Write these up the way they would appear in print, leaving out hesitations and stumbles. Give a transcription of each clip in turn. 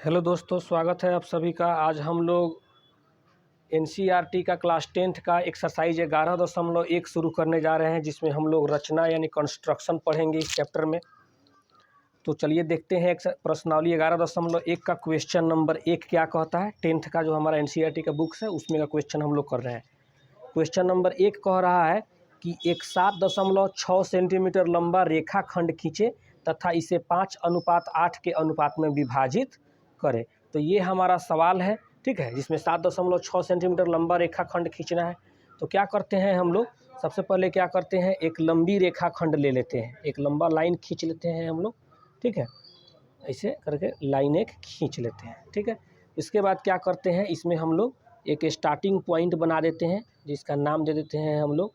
Hello दोस्तों, स्वागत है आप सभी का। आज हम लोग एनसीईआरटी का क्लास 10th का एक्सरसाइज 11.1 शुरू करने जा रहे हैं, जिसमें हम लोग रचना यानी कंस्ट्रक्शन पढ़ेंगे इस चैप्टर में। तो चलिए देखते हैं प्रश्नावली 11.1 का क्वेश्चन नंबर 1 क्या कहता है। 10th का जो हमारा एनसीईआरटी का बुक्स है उसमें का क्वेश्चन हम लोग कर रहे हैं। क्वेश्चन नंबर 1 कह रहा है कि एक 7.6 सेंटीमीटर लंबा रेखाखंड खींचे तथा इसे 5:8 के अनुपात में विभाजित करें। तो ये हमारा सवाल है, ठीक है, जिसमें 7.6 सेंटीमीटर लंबा रेखाखंड खींचना है। तो क्या करते हैं हम लोग, सबसे पहले क्या करते हैं, एक लंबी रेखाखंड ले लेते हैं, एक लंबा लाइन खींच लेते हैं हम लोग, ठीक है, ऐसे करके लाइन एक खींच लेते हैं, ठीक है। इसके बाद क्या करते हैं, इसमें हम लोग एक स्टार्टिंग पॉइंट बना देते हैं, जिसका नाम दे देते हैं हम लोग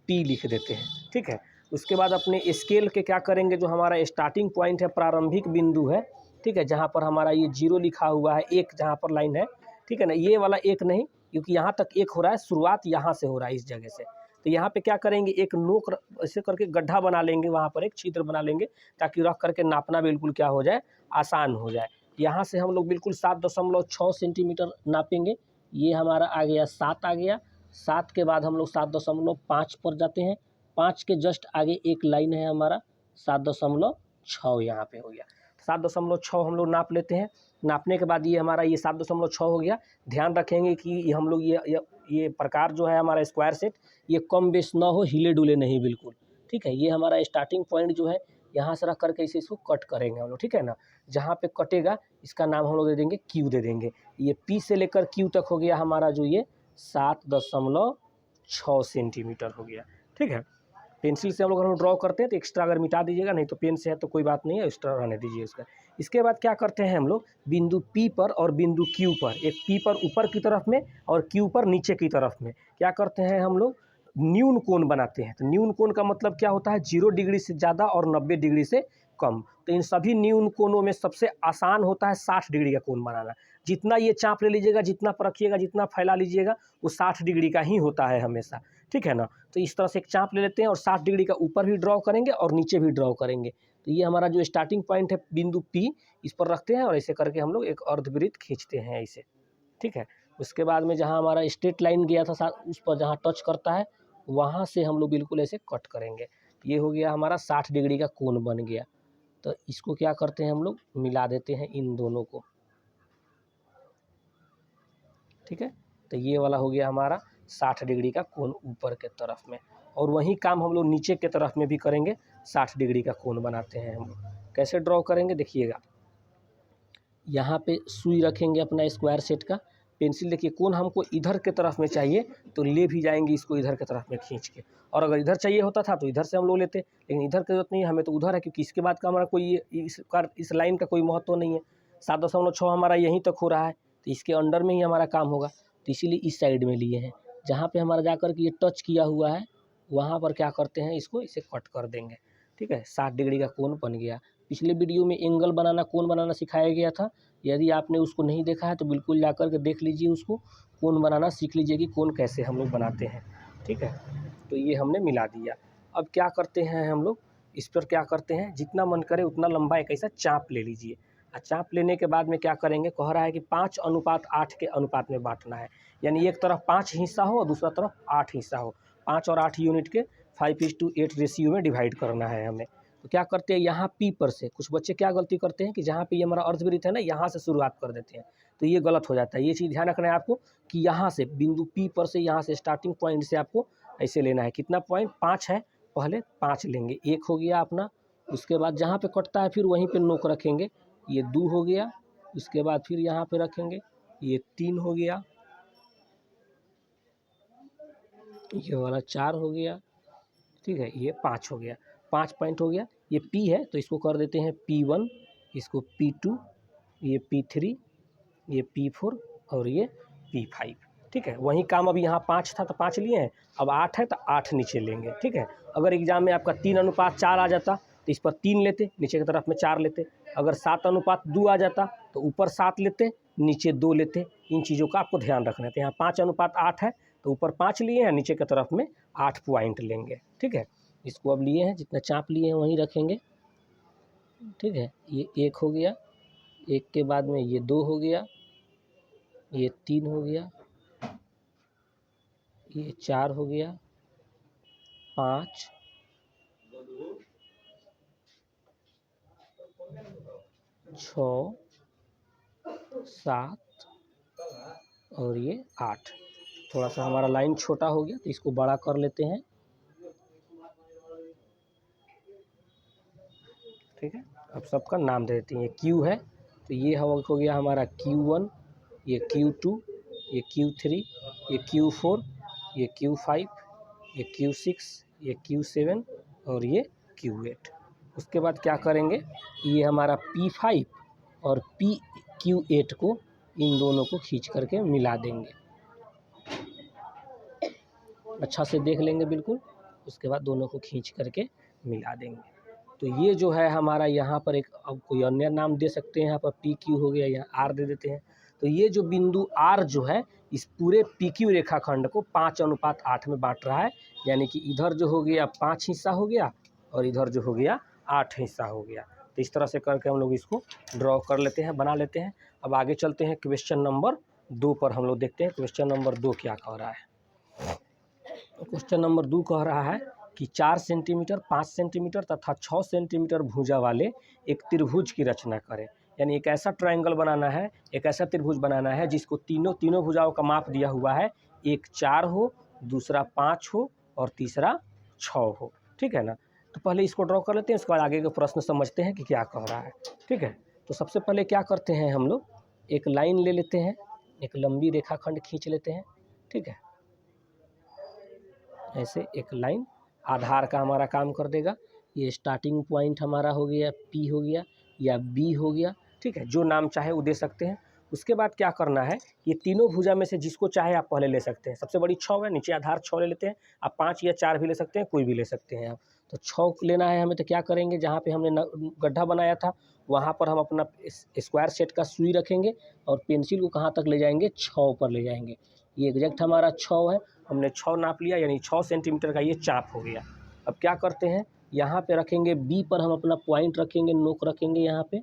P लिख देते हैं, ठीक है। उसके बाद अपने स्केल के क्या करेंगे, जो हमारा स्टार्टिंग पॉइंट है, प्रारंभिक बिंदु है, ठीक है, जहाँ पर हमारा ये 0 लिखा हुआ है, 1 जहाँ पर लाइन है, ठीक है ना, ये वाला 1 नहीं, क्योंकि यहाँ तक 1 हो रहा है, शुरुआत यहाँ से हो रहा है इस जगह से। तो यहाँ पे क्या करेंगे, एक नोक ऐसे करके गड्ढा बना लेंगे, वहाँ पर एक छिद्र बना लेंगे, ताकि रख करके नापना बिल्कुल क्या हो जाए, आसान हो जाए। यहाँ से हम लोग बिल्कुल 7.6 सेंटीमीटर नापेंगे। ये हमारा आ गया 7 आ गया। 7 के बाद हम लोग 7.5 पर जाते हैं। 5 के जस्ट आगे एक लाइन है हमारा 7.6 यहाँ पे हो गया। 7.6 हम लोग नाप लेते हैं। नापने के बाद ये हमारा ये 7.6 हो गया। ध्यान रखेंगे कि हम लोग ये प्रकार जो है हमारा स्क्वायर सेट, ये कम बेस ना हो, हिले डुले नहीं बिल्कुल, ठीक है। ये हमारा स्टार्टिंग पॉइंट जो है, यहाँ से रख करके इसे इसको कट करेंगे हम लोग, ठीक है ना। जहाँ पे कटेगा इसका नाम हम लोग दे देंगे Q दे देंगे। ये P से लेकर Q तक हो गया हमारा जो ये 7.6 सेंटीमीटर हो गया, ठीक है। पेंसिल से हम लोग ड्रॉ करते हैं तो एक्स्ट्रा अगर मिटा दीजिएगा, नहीं तो पेन से है तो कोई बात नहीं है, एक्स्ट्रा रहने दीजिए उसका। इसके बाद क्या करते हैं हम लोग, बिंदु P पर और बिंदु Q पर, एक P पर ऊपर की तरफ में और Q पर नीचे की तरफ में क्या करते हैं हम लोग, न्यून कोण बनाते हैं। तो न्यून कोण का मतलब क्या होता है, 0 डिग्री से ज़्यादा और 90 डिग्री से कम। तो इन सभी न्यून कोणों में सबसे आसान होता है 60 डिग्री का कोण बनाना। जितना ये चाप ले लीजिएगा, जितना परखिएगा, जितना फैला लीजिएगा, वो 60 डिग्री का ही होता है हमेशा, ठीक है ना। तो इस तरह से एक चाप ले लेते हैं और 60 डिग्री का ऊपर भी ड्रॉ करेंगे और नीचे भी ड्रॉ करेंगे। तो ये हमारा जो स्टार्टिंग पॉइंट है बिंदु P, इस पर रखते हैं और ऐसे करके हम लोग एक अर्धवृत्त खींचते हैं ऐसे, ठीक है। उसके बाद में जहाँ हमारा स्ट्रेट लाइन गया था उस पर जहाँ टच करता है, वहाँ से हम लोग बिल्कुल ऐसे कट करेंगे। ये हो गया हमारा 60 डिग्री का कोण बन गया। तो इसको क्या करते हैं हम लोग, मिला देते हैं इन दोनों को, ठीक है। तो ये वाला हो गया हमारा 60 डिग्री का कोण ऊपर के तरफ में। और वही काम हम लोग नीचे के तरफ में भी करेंगे, 60 डिग्री का कोण बनाते हैं हम लोग। कैसे ड्रॉ करेंगे देखिएगा, यहाँ पे सुई रखेंगे अपना स्क्वायर सेट का। पेंसिल देखिए, कोण हमको इधर के तरफ में चाहिए तो ले भी जाएंगे इसको इधर के तरफ में खींच के, और अगर इधर चाहिए होता था तो इधर से हम लोग लेते, लेकिन इधर की जरूरत नहीं है, हमें तो उधर है, क्योंकि इसके बाद का हमारा कोई इस लाइन का कोई महत्व नहीं है। 7.6 हमारा यहीं तक हो रहा है, तो इसके अंडर में ही हमारा काम होगा। तो इसीलिए इस साइड में लिए हैं, जहाँ पे हमारा जाकर के ये टच किया हुआ है, वहाँ पर क्या करते हैं, इसको इसे कट कर देंगे, ठीक है। 60 डिग्री का कोण बन गया। पिछले वीडियो में एंगल बनाना, कोण बनाना सिखाया गया था। यदि आपने उसको नहीं देखा है तो बिल्कुल जाकर के देख लीजिए उसको, कोण बनाना सीख लीजिए कि कोण कैसे हम लोग बनाते हैं, ठीक है। तो ये हमने मिला दिया। अब क्या करते हैं हम लोग, इस पर क्या करते हैं, जितना मन करे उतना लंबा एक ऐसा चाप ले लीजिए। और चाप लेने के बाद में क्या करेंगे, कह रहा है कि 5:8 के अनुपात में बांटना है, यानी एक तरफ 5 हिस्सा हो और दूसरा तरफ 8 हिस्सा हो। 5 और 8 यूनिट के 5:8 रेशियो में डिवाइड करना है हमें। तो क्या करते हैं, यहाँ P पर से कुछ बच्चे क्या गलती करते हैं कि जहाँ पे ये हमारा अर्धवृत्त है ना, यहाँ से शुरुआत कर देते हैं, तो ये गलत हो जाता है। ये चीज़ ध्यान रखना है आपको कि यहाँ से बिंदु P पर से, यहाँ से स्टार्टिंग पॉइंट से आपको ऐसे लेना है। कितना पॉइंट, 5 है, पहले 5 लेंगे, 1 हो गया अपना। उसके बाद जहाँ पे कटता है फिर वहीं पे नोक रखेंगे, ये 2 हो गया। उसके बाद फिर यहाँ पे रखेंगे, ये 3 हो गया, ये वाला 4 हो गया, ठीक है, ये 5 हो गया। 5 पॉइंट हो गया। ये P है तो इसको कर देते हैं P1, इसको P2, ये P3, ये P4 और ये P5, ठीक है। वही काम अभी यहाँ 5 था तो 5 लिए हैं, अब 8 है तो 8 नीचे लेंगे, ठीक है। अगर एग्जाम में आपका 3:4 आ जाता तो इस पर 3 लेते, नीचे की तरफ में 4 लेते। अगर 7:2 आ जाता तो ऊपर 7 लेते, नीचे 2 लेते। इन चीज़ों का आपको ध्यान रखना है। तो यहाँ 5:8 है तो ऊपर 5 लिए हैं, नीचे की तरफ में 8 पॉइंट लेंगे, ठीक है। इसको अब लिए हैं, जितना चाप लिए हैं वहीं रखेंगे, ठीक है। ये 1 हो गया, 1 के बाद में ये 2 हो गया, ये 3 हो गया, ये 4 हो गया, 5, 6, 7 और ये 8। थोड़ा सा हमारा लाइन छोटा हो गया तो इसको बड़ा कर लेते हैं। ठीक है, अब सबका नाम दे देते हैं। ये क्यू है तो ये हो गया हमारा Q1, ये Q2, ये Q3, ये Q4, ये Q5, ये Q6, ये Q7 और ये Q8। उसके बाद क्या करेंगे, ये हमारा P5 और Q8 को इन दोनों को खींच करके मिला देंगे। अच्छा से देख लेंगे बिल्कुल, उसके बाद दोनों को खींच करके मिला देंगे। तो ये जो है हमारा यहाँ पर एक, अब कोई अन्य नाम दे सकते हैं, यहाँ पर PQ हो गया, यहाँ R दे देते हैं। तो ये जो बिंदु R जो है इस पूरे PQ रेखाखंड को 5:8 में बांट रहा है, यानी कि इधर जो हो गया 5 हिस्सा हो गया और इधर जो हो गया 8 हिस्सा हो गया। तो इस तरह से करके हम लोग इसको ड्रॉ कर लेते हैं, बना लेते हैं। अब आगे चलते हैं क्वेश्चन नंबर 2 पर हम लोग देखते हैं क्वेश्चन नंबर 2 क्या कह रहा है। क्वेश्चन नंबर 2 कह रहा है कि 4 सेंटीमीटर, 5 सेंटीमीटर तथा 6 सेंटीमीटर भुजा वाले एक त्रिभुज की रचना करें। यानी एक ऐसा ट्रायंगल बनाना है, एक ऐसा त्रिभुज बनाना है जिसको तीनों भुजाओं का माप दिया हुआ है, एक 4 हो, दूसरा 5 हो और तीसरा 6 हो। ठीक है ना, तो पहले इसको ड्रॉ कर लेते हैं, उसके बाद आगे का प्रश्न समझते हैं कि क्या कह रहा है। ठीक है, तो सबसे पहले क्या करते हैं हम लोग, एक लाइन ले लेते हैं, एक लंबी रेखाखंड खींच लेते हैं। ठीक है, ऐसे एक लाइन आधार का हमारा काम कर देगा। ये स्टार्टिंग पॉइंट हमारा हो गया, P हो गया या B हो गया। ठीक है, जो नाम चाहे वो दे सकते हैं। उसके बाद क्या करना है, ये तीनों भुजा में से जिसको चाहे आप पहले ले सकते हैं। सबसे बड़ी 6 है, नीचे आधार 6 ले लेते हैं। आप 5 या 4 भी ले सकते हैं, कोई भी ले सकते हैं आप। तो 6 लेना है हमें, तो क्या करेंगे, जहाँ पे हमने गड्ढा बनाया था वहाँ पर हम अपना स्क्वायर सेट का सुई रखेंगे और पेंसिल को कहाँ तक ले जाएंगे, 6 पर ले जाएंगे। ये एग्जैक्ट हमारा 6 है, हमने 6 नाप लिया, यानी 6 सेंटीमीटर का ये चाप हो गया। अब क्या करते हैं, यहाँ पे रखेंगे B पर, हम अपना पॉइंट रखेंगे, नोक रखेंगे यहाँ पे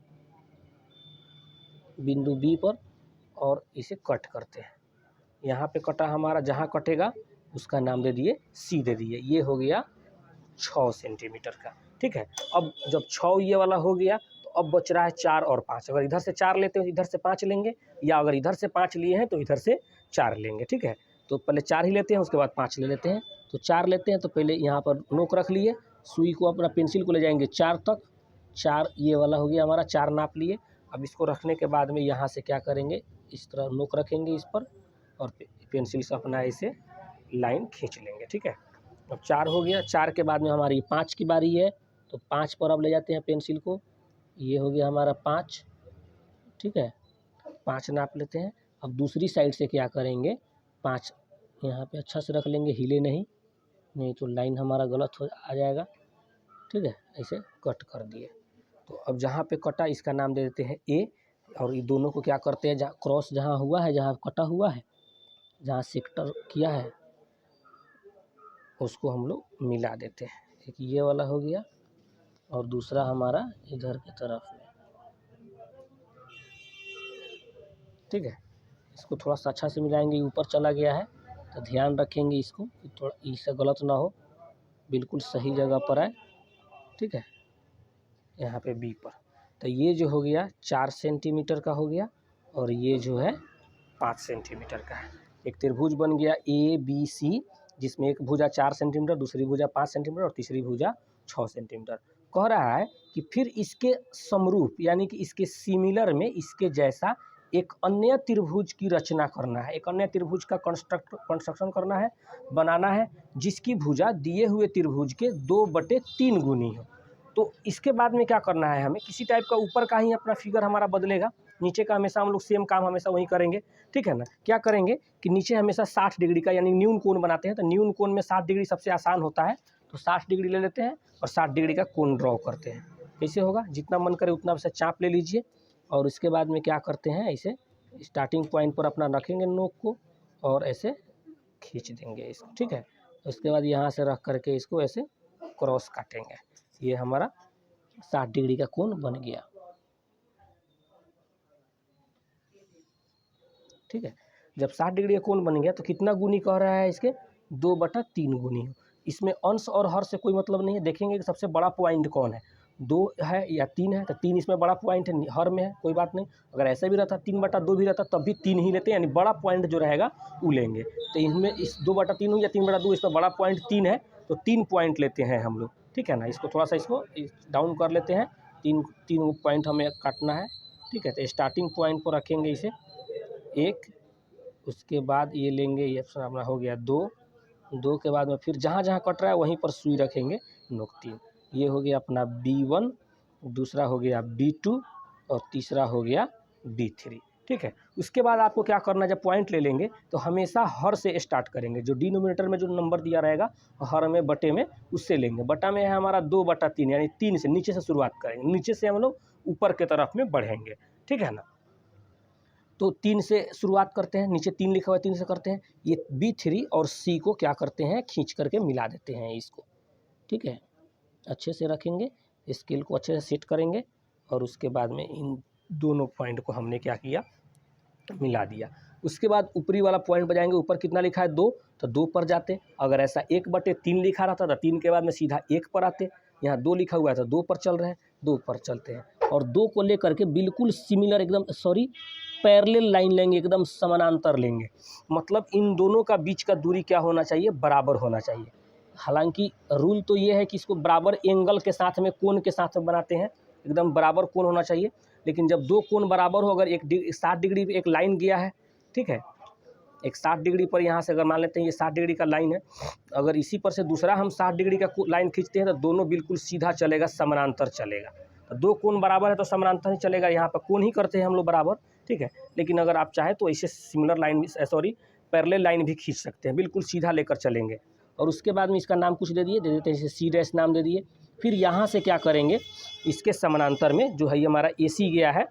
बिंदु B पर और इसे कट करते हैं। यहाँ पे कटा हमारा, जहाँ कटेगा उसका नाम दे दिए C दे दिए। ये हो गया 6 सेंटीमीटर का। ठीक है, अब जब 6 ये वाला हो गया तो अब बच रहा है 4 और 5। अगर इधर से 4 लेते हो इधर से 5 लेंगे, या अगर इधर से 5 लिए हैं तो इधर से 4 लेंगे। ठीक है, तो पहले 4 ही लेते हैं, उसके बाद 5 ले लेते हैं। तो 4 लेते हैं तो पहले यहाँ पर नोक रख लिए, सुई को अपना पेंसिल को ले जाएंगे 4 तक। 4 ये वाला हो गया हमारा, 4 नाप लिए। अब इसको रखने के बाद में यहाँ से क्या करेंगे, इस तरह नोक रखेंगे इस पर और पेंसिल से अपना इसे लाइन खींच लेंगे। ठीक है, अब 4 हो गया। 4 के बाद में हमारी 5 की बारी है, तो 5 पर अब ले जाते हैं पेंसिल को। ये हो गया हमारा 5। ठीक है, 5 नाप लेते हैं। अब दूसरी साइड से क्या करेंगे, 5 यहाँ पे अच्छा से रख लेंगे, हिले नहीं तो लाइन हमारा गलत हो आ जाएगा। ठीक है, ऐसे कट कर दिए। तो अब जहाँ पे कटा इसका नाम दे देते हैं A, और ये दोनों को क्या करते हैं, जहाँ क्रॉस जहाँ हुआ है, जहाँ कटा हुआ है, जहाँ सेक्टर किया है उसको हम लोग मिला देते हैं। एक ये वाला हो गया और दूसरा हमारा इधर की तरफ में। ठीक है, इसको थोड़ा सा अच्छा से मिलाएंगे, ऊपर चला गया है तो ध्यान रखेंगे इसको, थोड़ा इससे गलत ना हो, बिल्कुल सही जगह पर आए। ठीक है, यहाँ पे B पर। तो ये जो हो गया 4 सेंटीमीटर का हो गया और ये जो है 5 सेंटीमीटर का है। एक त्रिभुज बन गया ABC, जिसमें एक भुजा 4 सेंटीमीटर, दूसरी भुजा 5 सेंटीमीटर और तीसरी भुजा 6 सेंटीमीटर। कह रहा है कि फिर इसके समरूप, यानी कि इसके सिमिलर में इसके जैसा एक अन्य त्रिभुज की रचना करना है, एक अन्य त्रिभुज का कंस्ट्रक्शन करना है, बनाना है, जिसकी भुजा दिए हुए त्रिभुज के 2/3 गुनी हो। तो इसके बाद में क्या करना है, हमें किसी टाइप का ऊपर का ही अपना फिगर हमारा बदलेगा, नीचे का हमेशा हम लोग सेम काम हमेशा वही करेंगे। ठीक है ना, क्या करेंगे कि नीचे हमेशा 60 डिग्री का यानी न्यून कोण बनाते हैं। तो न्यून कोण में 60 डिग्री सबसे आसान होता है, तो 60 डिग्री ले लेते हैं और 60 डिग्री का कोण ड्रॉ करते हैं। कैसे होगा, जितना मन करे उतना से चाप ले लीजिए और उसके बाद में क्या करते हैं, ऐसे स्टार्टिंग पॉइंट पर अपना रखेंगे नोक को और ऐसे खींच देंगे इसको। ठीक है, उसके बाद यहाँ से रख करके इसको ऐसे क्रॉस काटेंगे। ये हमारा 60 डिग्री का कोण बन गया। ठीक है। जब 60 डिग्री का कोण बन गया तो कितना गुनी कह रहा है इसके, 2/3 गुनी हो। इसमें अंश और हर से कोई मतलब नहीं है, देखेंगे कि सबसे बड़ा पॉइंट कौन है, 2 है या 3 है, तो 3 इसमें बड़ा पॉइंट है, हर में है, कोई बात नहीं। अगर ऐसा भी रहता 3/2 भी रहता तब भी 3 ही लेते हैं, यानी बड़ा पॉइंट जो रहेगा वो लेंगे। तो इनमें इस 2/3 हो या 3/2, इसमें बड़ा पॉइंट 3 है तो 3 पॉइंट लेते हैं हम लोग, ठीक है ना। इसको थोड़ा सा इसको डाउन कर लेते हैं, 3 पॉइंट हमें काटना है, ठीक है। तो स्टार्टिंग पॉइंट पर रखेंगे इसे 1, उसके बाद ये लेंगे, ये अपना हो गया 2 के बाद में फिर जहाँ जहाँ कट रहा है वहीं पर सुई रखेंगे, नोक 3। ये हो गया अपना B1, दूसरा हो गया B2 और तीसरा हो गया B3, ठीक है। उसके बाद आपको क्या करना है, जब पॉइंट ले लेंगे तो हमेशा हर से स्टार्ट करेंगे, जो डिनोमिनेटर में जो नंबर दिया रहेगा हर में बटे में उससे लेंगे। बटा में है हमारा 2/3, यानी 3 से नीचे से शुरुआत करेंगे, नीचे से हम लोग ऊपर के तरफ में बढ़ेंगे, ठीक है ना। तो 3 से शुरुआत करते हैं, नीचे 3 लिखा हुआ है 3 से करते हैं। ये B3 और C को क्या करते हैं, खींच करके मिला देते हैं इसको, ठीक है। अच्छे से रखेंगे, स्केल को अच्छे से सेट करेंगे और उसके बाद में इन दोनों पॉइंट को हमने क्या किया, मिला दिया। उसके बाद ऊपरी वाला पॉइंट बजाएंगे, ऊपर कितना लिखा है 2, तो 2 पर जाते। अगर ऐसा 1/3 लिखा रहता तो 3 के बाद में सीधा 1 पर आते। यहाँ 2 लिखा हुआ है तो 2 पर चल रहे हैं, 2 पर चलते हैं और 2 को लेकर के बिल्कुल सिमिलर एकदम पैरेलल लाइन लेंगे, एकदम समानांतर लेंगे। मतलब इन दोनों का बीच का दूरी क्या होना चाहिए, बराबर होना चाहिए। हालांकि रूल तो ये है कि इसको बराबर एंगल के साथ में, कोण के साथ में बनाते हैं, एकदम बराबर कोण होना चाहिए। लेकिन जब 2 कोण बराबर हो, अगर 60 डिग्री पे एक लाइन गया है, ठीक है, एक 60 डिग्री पर यहाँ से अगर मान लेते हैं ये 60 डिग्री का लाइन है, अगर इसी पर से दूसरा हम 60 डिग्री का लाइन खींचते हैं तो दोनों बिल्कुल सीधा चलेगा, समानांतर चलेगा। तो 2 कोण बराबर है तो समानांतर ही चलेगा, यहाँ पर कोण ही करते हैं हम लोग बराबर, ठीक है। लेकिन अगर आप चाहें तो इसे सिमिलर लाइन भी पैरेलल लाइन भी खींच सकते हैं, बिल्कुल सीधा लेकर चलेंगे। और उसके बाद में इसका नाम कुछ दे देते हैं, जैसे C' नाम दे दिए। फिर यहाँ से क्या करेंगे, इसके समानांतर में जो है ये हमारा AC गया है,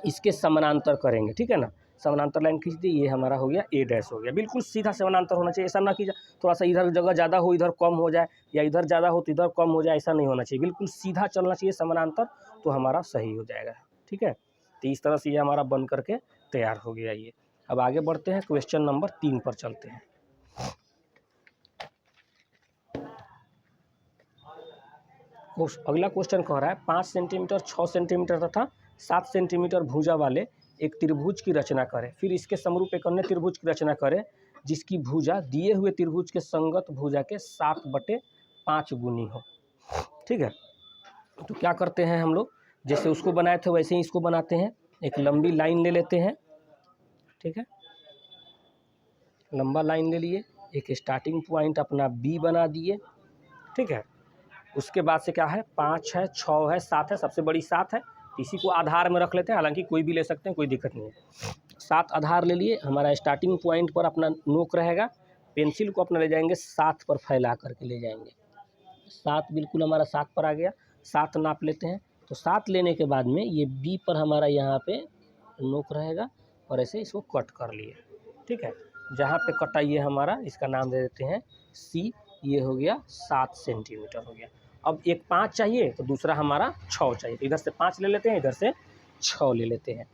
इसके समानांतर करेंगे, ठीक है ना। समानांतर लाइन खींच दी, ये हमारा हो गया A' हो गया, बिल्कुल सीधा समानांतर होना चाहिए। ऐसा ना कि थोड़ा सा इधर जगह ज़्यादा हो इधर कम हो जाए, या इधर ज़्यादा हो तो इधर कम हो जाए, ऐसा नहीं होना चाहिए, बिल्कुल सीधा चलना चाहिए समानांतर, तो हमारा सही हो जाएगा, ठीक है। तो इस तरह से ये हमारा बन करके तैयार हो गया ये। अब आगे बढ़ते हैं, क्वेश्चन नंबर 3 पर चलते हैं। अगला क्वेश्चन कह रहा है 5 सेंटीमीटर, 6 सेंटीमीटर तथा 7 सेंटीमीटर भुजा वाले एक त्रिभुज की रचना करें। फिर इसके समरूप एक अन्य त्रिभुज की रचना करें जिसकी भुजा दिए हुए त्रिभुज के संगत भुजा के 7/5 गुनी हो, ठीक है। तो क्या करते हैं हम लोग, जैसे उसको बनाए थे वैसे ही इसको बनाते हैं। एक लंबी लाइन ले लेते हैं, ठीक है, लंबा लाइन ले लिए, एक स्टार्टिंग पॉइंट अपना B बना दिए, ठीक है। उसके बाद से क्या है, 5 है, 6 है, 7 है, सबसे बड़ी 7 है, इसी को आधार में रख लेते हैं, हालांकि कोई भी ले सकते हैं, कोई दिक्कत नहीं है। 7 आधार ले लिए, हमारा स्टार्टिंग पॉइंट पर अपना नोक रहेगा, पेंसिल को अपना ले जाएंगे 7 पर फैला करके ले जाएंगे। 7 बिल्कुल हमारा 7 पर आ गया, 7 नाप लेते हैं। तो 7 लेने के बाद में ये B पर हमारा यहाँ पे नोक रहेगा और ऐसे इसको कट कर लिए, ठीक है। जहाँ पे कटा ये हमारा, इसका नाम दे देते हैं C, ये हो गया 7 सेंटीमीटर हो गया। अब एक 5 चाहिए तो दूसरा हमारा 6 चाहिए, तो इधर से 5 ले लेते हैं, इधर से 6 ले लेते हैं,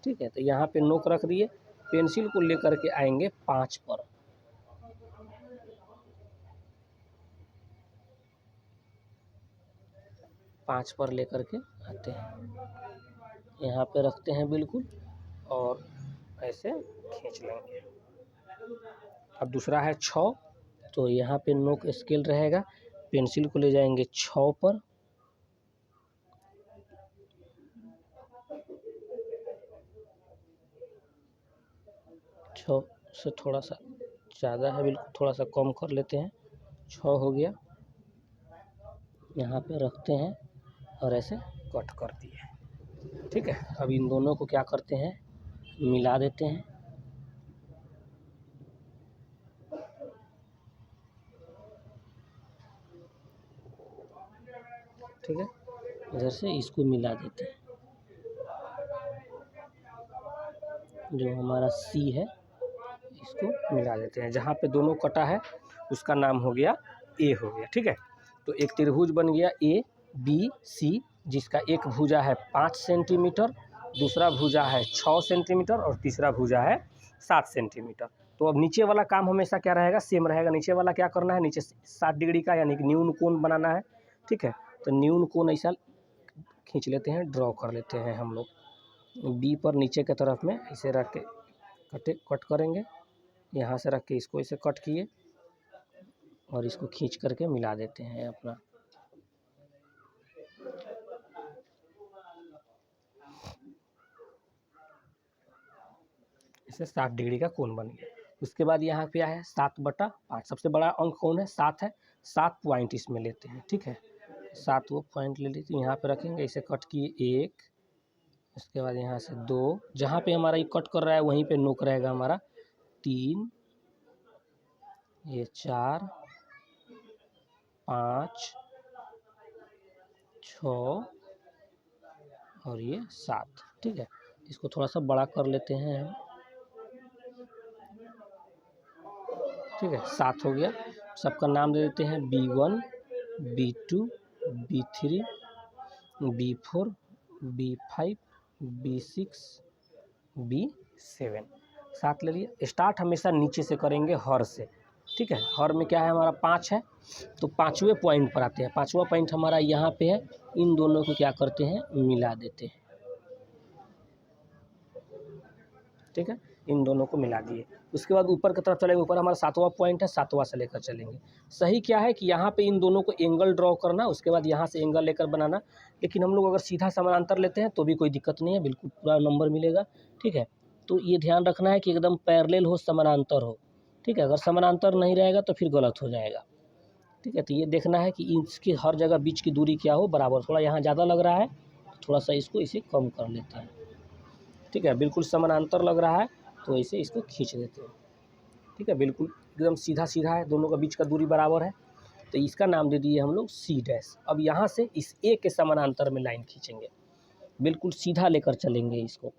ठीक है। तो यहाँ पे नोक रख दिए, पेंसिल को लेकर के आएंगे 5 पर, 5 पर लेकर के आते हैं, यहाँ पे रखते हैं बिल्कुल और ऐसे खींच लेंगे। अब दूसरा है 6, तो यहाँ पे नोक स्केल रहेगा, पेंसिल को ले जाएंगे 6 पर, से थोड़ा सा ज़्यादा है, बिल्कुल थोड़ा सा कम कर लेते हैं, 6 हो गया, यहाँ पे रखते हैं और ऐसे कट कर दिए, ठीक है। अब इन दोनों को क्या करते हैं, मिला देते हैं, ठीक है, इधर से इसको मिला देते हैं, जो हमारा C है इसको मिला देते हैं। जहाँ पे दोनों कटा है उसका नाम हो गया A हो गया, ठीक है। तो एक त्रिभुज बन गया A B C, जिसका एक भुजा है 5 सेंटीमीटर दूसरा भुजा है 6 सेंटीमीटर और तीसरा भुजा है 7 सेंटीमीटर। तो अब नीचे वाला काम हमेशा क्या रहेगा, सेम रहेगा। नीचे वाला क्या करना है, नीचे 60 डिग्री का यानी कि न्यून कोण बनाना है। ठीक है, तो न्यून कोण ऐसा खींच लेते हैं, ड्रॉ कर लेते हैं हम लोग। बी पर नीचे की तरफ में ऐसे रख के कट करेंगे, यहाँ से रख के इसको ऐसे कट किए और इसको खींच करके मिला देते हैं अपना। इसे 60 डिग्री का कोण बन गया। उसके बाद यहाँ पे है 7/5, सबसे बड़ा अंक कौन है, 7 है। 7 पॉइंट इसमें लेते हैं। ठीक है, 7 वो पॉइंट ले लीजिए, यहाँ पे रखेंगे, इसे कट किए 1, उसके बाद यहाँ से 2, जहाँ पे हमारा ये कट कर रहा है वहीं पे नोक रहेगा हमारा, 3, ये 4, 5, 6 और ये 7। ठीक है, इसको थोड़ा सा बड़ा कर लेते हैं हम। ठीक है, 7 हो गया। सबका नाम दे देते हैं B1, B2, B3, B4, B5, B6, B7। 7 ले लिए। स्टार्ट हमेशा नीचे से करेंगे, हर से। ठीक है, हर में क्या है हमारा 5 है, तो 5वें पॉइंट पर आते हैं। 5वां पॉइंट हमारा यहाँ पे है, इन दोनों को क्या करते हैं, मिला देते हैं। ठीक है, इन दोनों को मिला दिए। उसके बाद ऊपर की तरफ चलेंगे, ऊपर हमारा 7वां पॉइंट है, 7वां से लेकर चलेंगे। सही क्या है कि यहाँ पे इन दोनों को एंगल ड्रॉ करना, उसके बाद यहाँ से एंगल लेकर बनाना। लेकिन हम लोग अगर सीधा समानांतर लेते हैं तो भी कोई दिक्कत नहीं है, बिल्कुल पूरा नंबर मिलेगा। ठीक है, तो ये ध्यान रखना है कि एकदम पैरेलल हो, समानांतर हो। ठीक है, अगर समानांतर नहीं रहेगा तो फिर गलत हो जाएगा। ठीक है, तो ये देखना है कि इसकी हर जगह बीच की दूरी क्या हो, बराबर। थोड़ा यहाँ ज़्यादा लग रहा है, थोड़ा सा इसको इसे कम कर लेता है। ठीक है, बिल्कुल समानांतर लग रहा है तो ऐसे इसको खींच देते हैं। ठीक है, बिल्कुल एकदम सीधा सीधा है, दोनों का बीच का दूरी बराबर है, तो इसका नाम दे दिए हम लोग C'। अब यहाँ से इस A के समानांतर में लाइन खींचेंगे, बिल्कुल सीधा लेकर चलेंगे इसको।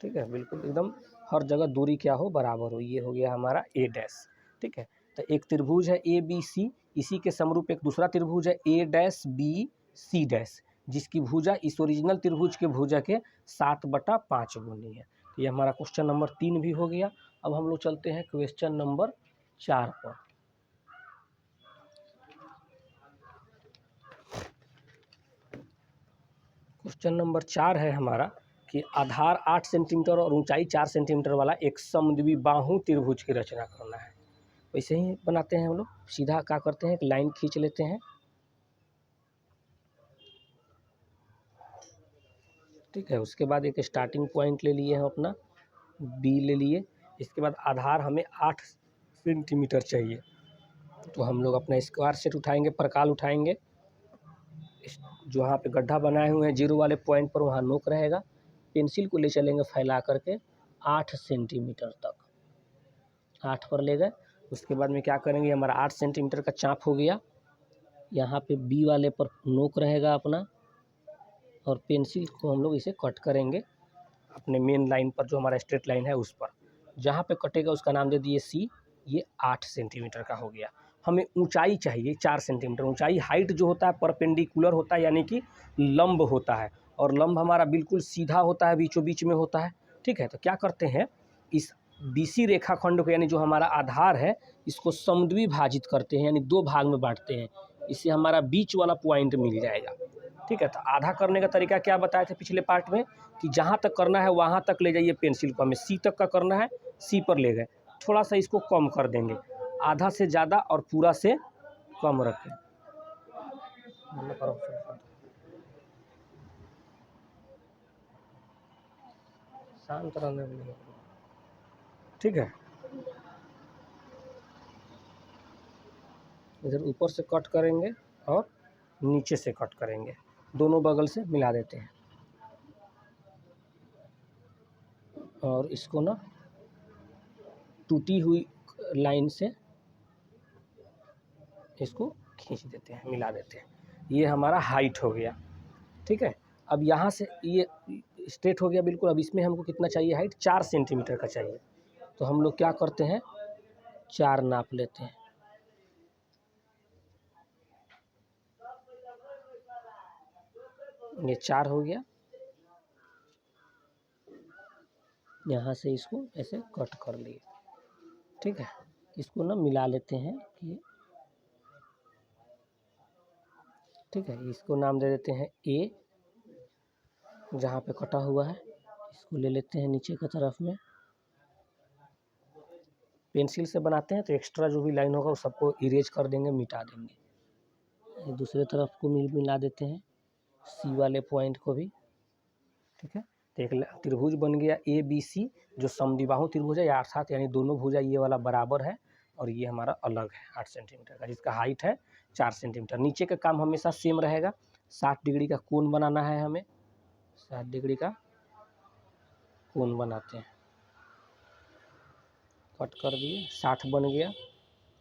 ठीक है, बिल्कुल एकदम हर जगह दूरी क्या हो, बराबर हो। ये हो गया हमारा A'। ठीक है, तो एक त्रिभुज है ABC, इसी के समरूप एक दूसरा त्रिभुज है A', B, C', जिसकी भुजा इस ओरिजिनल त्रिभुज के भुजा के 7/5 गुनी है। तो ये हमारा क्वेश्चन नंबर 3 भी हो गया। अब हम लोग चलते हैं क्वेश्चन नंबर 4 पर। क्वेश्चन नंबर 4 है हमारा कि आधार 8 सेंटीमीटर और ऊंचाई 4 सेंटीमीटर वाला एक समद्विबाहु त्रिभुज की रचना करना है। वैसे ही बनाते हैं हम लोग, सीधा क्या करते हैं, एक लाइन खींच लेते हैं। ठीक है, उसके बाद एक स्टार्टिंग पॉइंट ले लिए हम अपना, B ले लिए। इसके बाद आधार हमें 8 सेंटीमीटर चाहिए, तो हम लोग अपना स्क्वायर सेट उठाएंगे, प्रकाल उठाएंगे। जो वहाँ पे गड्ढा बनाए हुए हैं 0 वाले पॉइंट पर, वहाँ नोक रहेगा। पेंसिल को ले चलेंगे फैला करके 8 सेंटीमीटर तक, 8 पर ले गए। उसके बाद में क्या करेंगे, हमारा 8 सेंटीमीटर का चाप हो गया। यहाँ पे B वाले पर नोक रहेगा अपना, और पेंसिल को हम लोग इसे कट करेंगे अपने मेन लाइन पर, जो हमारा स्ट्रेट लाइन है उस पर। जहाँ पे कटेगा उसका नाम दे दिए C। ये 8 सेंटीमीटर का हो गया। हमें ऊंचाई चाहिए 4 सेंटीमीटर। ऊंचाई हाइट जो होता है परपेंडिकुलर होता है, यानी कि लंब होता है, और लंब हमारा बिल्कुल सीधा होता है, बीचों बीच में होता है। ठीक है, तो क्या करते हैं, इस BC रेखाखंड को, यानी जो हमारा आधार है, इसको समद्विभाजित करते हैं, यानी 2 भाग में बांटते हैं। इससे हमारा बीच वाला पॉइंट मिल जाएगा। ठीक है, तो आधा करने का तरीका क्या बताए थे पिछले पार्ट में, कि जहाँ तक करना है वहाँ तक ले जाइए पेंसिल को। हमें C तक का करना है, C पर ले गए। थोड़ा सा इसको कम कर देंगे, आधा से ज़्यादा और पूरा से कम रखें। शांत रहने में। ठीक है, इधर ऊपर से कट करेंगे और नीचे से कट करेंगे, दोनों बगल से मिला देते हैं। और इसको ना टूटी हुई लाइन से इसको खींच देते हैं, मिला देते हैं। ये हमारा हाइट हो गया। ठीक है, अब यहाँ से ये स्ट्रेट हो गया बिल्कुल। अब इसमें हमको कितना चाहिए हाइट, 4 सेंटीमीटर का चाहिए। तो हम लोग क्या करते हैं, 4 नाप लेते हैं। ये 4 हो गया। यहाँ से इसको ऐसे कट कर लिए, ठीक है। इसको ना मिला लेते हैं कि, ठीक है। इसको नाम दे देते हैं ए, जहाँ पे कटा हुआ है इसको ले लेते हैं नीचे की तरफ में। पेंसिल से बनाते हैं तो एक्स्ट्रा जो भी लाइन होगा वो सबको इरेज कर देंगे, मिटा देंगे। दूसरे तरफ को मिला देते हैं सी वाले पॉइंट को भी, ठीक है। तो एक त्रिभुज बन गया ए बी सी, जो समद्विबाहु त्रिभुज है, अर्थात यानी दोनों भुजा ये वाला बराबर है और ये हमारा अलग है 8 सेंटीमीटर का, जिसका हाइट है 4 सेंटीमीटर। नीचे का काम हमेशा सेम रहेगा, 60 डिग्री का कोण बनाना है हमें। 60 डिग्री का कोण बनाते हैं, कट कर दिए, 60 बन गया।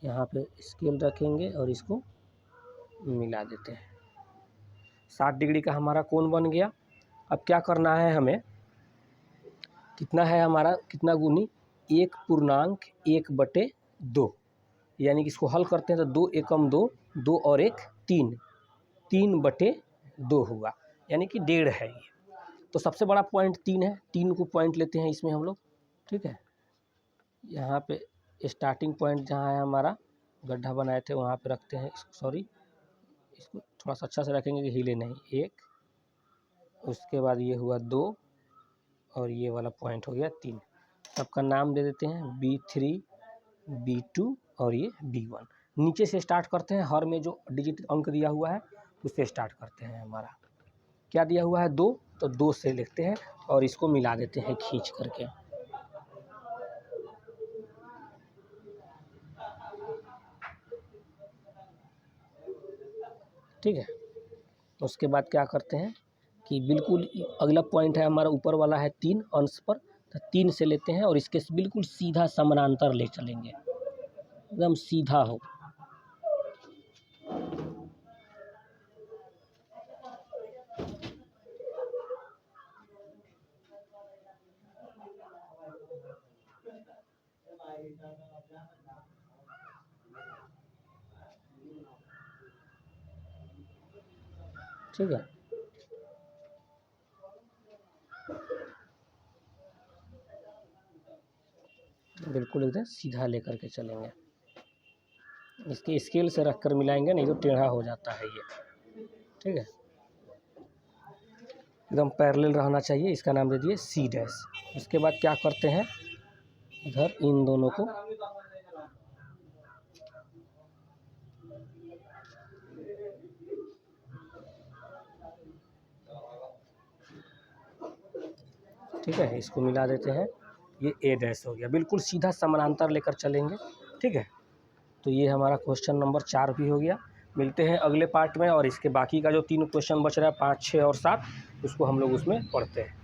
यहाँ पे स्केल रखेंगे और इसको मिला देते हैं। 60 डिग्री का हमारा कोण बन गया। अब क्या करना है हमें, कितना है हमारा, कितना गुनी 1.1/2, यानी कि इसको हल करते हैं तो 2 एकम 2, 2 और 1 3, 3/2 हुआ, यानी कि 1.5 है ये। तो सबसे बड़ा पॉइंट 3 है, 3 को पॉइंट लेते हैं इसमें हम लोग, ठीक है। यहाँ पे स्टार्टिंग पॉइंट जहाँ है हमारा गड्ढा बनाए थे वहाँ पे रखते हैं इसको, सॉरी इसको थोड़ा सा अच्छा से रखेंगे कि हिले नहीं। 1, उसके बाद ये हुआ 2 और ये वाला पॉइंट हो गया 3। सबका नाम दे देते हैं B3, B2 और ये B1। नीचे से स्टार्ट करते हैं, हर में जो डिजिट अंक दिया हुआ है उससे स्टार्ट करते हैं। हमारा क्या दिया हुआ है 2, तो 2 से लिखते हैं और इसको मिला देते हैं खींच करके, ठीक है। उसके बाद क्या करते हैं कि बिल्कुल अगला पॉइंट है हमारा ऊपर वाला है 3 अंश पर, तो 3 से लेते हैं और इसके बिल्कुल सीधा समानांतर ले चलेंगे, एकदम सीधा हो। ठीक है, बिल्कुल एकदम सीधा लेकर के चलेंगे। इसके स्केल से रख कर मिलाएंगे, नहीं तो टेढ़ा हो जाता है ये, ठीक है। एकदम पैरेलल रहना चाहिए, इसका नाम दे दिए C'। उसके बाद क्या करते हैं, इधर इन दोनों को ठीक है, इसको मिला देते हैं, ये A' हो गया। बिल्कुल सीधा समानांतर लेकर चलेंगे, ठीक है। तो ये हमारा क्वेश्चन नंबर 4 भी हो गया। मिलते हैं अगले पार्ट में, और इसके बाकी का जो 3 क्वेश्चन बच रहा है 5, 6 और 7, उसको हम लोग उसमें पढ़ते हैं।